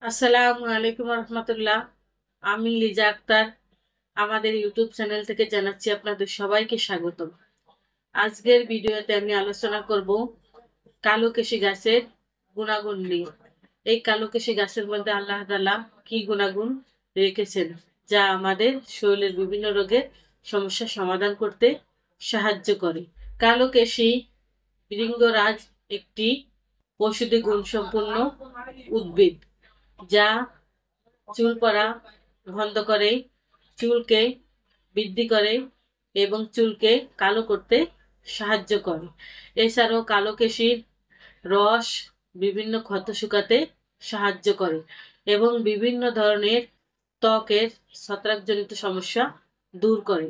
আসসালামু আলাইকুম রহমতুল্লাহ। আমি লিজা আক্তার আমাদের ইউটিউব চ্যানেল থেকে জানাচ্ছি আপনাদের সবাইকে স্বাগতম। আজকের ভিডিওতে আমি আলোচনা করব কালো কেশি গাছের গুণাগুণ নিয়ে। এই কালো কেশি গাছের মধ্যে আল্লাহ তাআলা কি গুণাগুণ রেখেছেন যা আমাদের শরীরের বিভিন্ন রোগের সমস্যা সমাধান করতে সাহায্য করে। কালো কেশি ভৃঙ্গরাজ একটি ঔষধি গুণসম্পন্ন উদ্ভিদ যা চুল পড়া বন্ধ করে, চুলকে বৃদ্ধি করে এবং চুলকে কালো করতে সাহায্য করে। এছাড়াও কালো কেশির রস বিভিন্ন ক্ষত শুকাতে সাহায্য করে এবং বিভিন্ন ধরনের ত্বকের ছত্রাকজনিত সমস্যা দূর করে।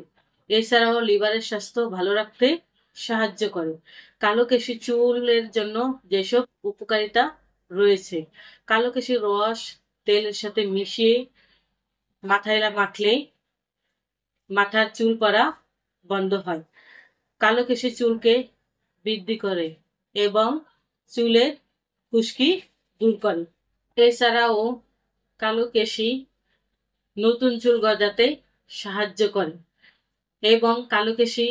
এছাড়াও লিভারের স্বাস্থ্য ভালো রাখতে সাহায্য করে। কালো কেশি চুলের জন্য যেসব উপকারিতা রয়েছে, কালো কেশির রস তেলের সাথে মিশিয়ে মাথায় মাখলে মাথার চুল পড়া বন্ধ হয়। কালো কেশি চুলকে বৃদ্ধি করে এবং চুলের খুশকি দূর করে। এছাড়াও কালো কেশি নতুন চুল গজাতে সাহায্য করে এবং কালো কেশি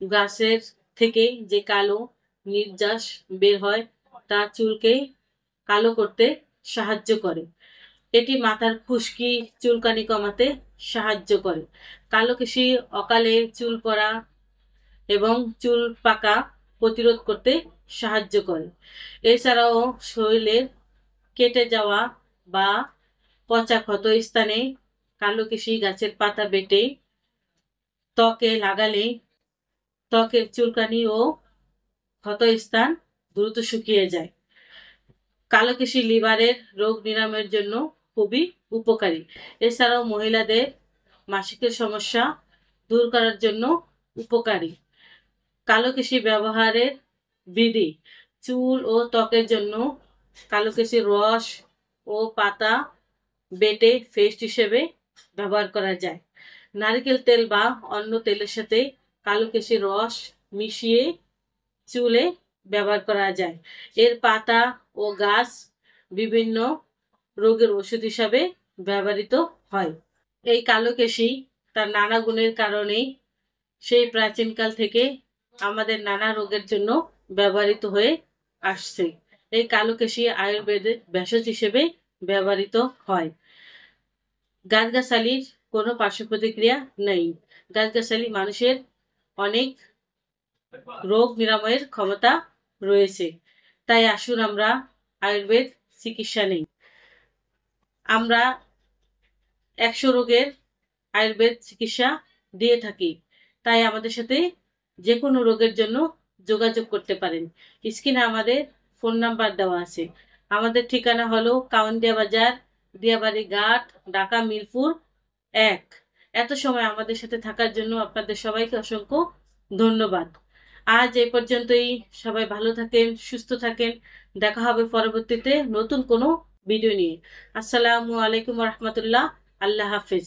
গাছের থেকে যে কালো নির্যাস বের হয় তা চুলকে কালো করতে সাহায্য করে। এটি মাথার খুশকি চুলকানি কমাতে সাহায্য করে। কালো কেশি অকালে চুল পড়া এবং চুল পাকা প্রতিরোধ করতে সাহায্য করে। এছাড়াও শরীরের কেটে যাওয়া বা পচা ক্ষত স্থানে কালো কেশি গাছের পাতা বেটে ত্বকে লাগালে ত্বকের চুলকানি ও ক্ষত স্থান দ্রুত শুকিয়ে যায়। কালো কেশি লিভারের রোগ নিরাময়ের জন্য খুবই উপকারী। এছাড়াও মহিলাদের মাসিকের সমস্যা দূর করার জন্য উপকারী। কালো কেশি ব্যবহারের বিধি: চুল ও ত্বকের জন্য কালো কেশির রস ও পাতা বেটে পেস্ট হিসেবে ব্যবহার করা যায়। নারকেল তেল বা অন্য তেলের সাথে কালো কেশির রস মিশিয়ে চুলে ব্যবহার করা যায়। এর পাতা ও গাছ বিভিন্ন রোগের ওষুধ হিসাবে ব্যবহৃত হয়। এই কালো কেশি তার নানা গুণের কারণে সেই প্রাচীনকাল থেকে আমাদের নানা রোগের জন্য ব্যবহৃত হয়ে আসছে। এই কালো কেশি আয়ুর্বেদে ভেষজ হিসেবে ব্যবহৃত হয়। গাছগাছালির কোনো পার্শ্ব প্রতিক্রিয়া নেই। গাছগাছালি মানুষের অনেক রোগ নিরাময়ের ক্ষমতা রয়েছে। তাই আসুন আমরা আয়ুর্বেদ চিকিৎসা নেই। আমরা 100 রোগের আয়ুর্বেদ চিকিৎসা দিয়ে থাকি। তাই আমাদের সাথে যে কোনো রোগের জন্য যোগাযোগ করতে পারেন। স্ক্রিনে আমাদের ফোন নাম্বার দেওয়া আছে। আমাদের ঠিকানা হলো কাউন্দিয়া বাজার, দিয়াবাড়ি ঘাট, ঢাকা মিরপুর 1। এত সময় আমাদের সাথে থাকার জন্য আপনাদের সবাইকে অসংখ্য ধন্যবাদ। আজ এই পর্যন্তই। সবাই ভালো থাকেন, সুস্থ থাকেন। দেখা হবে পরবর্তীতে নতুন কোনো ভিডিও নিয়ে। আসসালামু আলাইকুম রহমতুল্লাহ। আল্লাহ হাফিজ।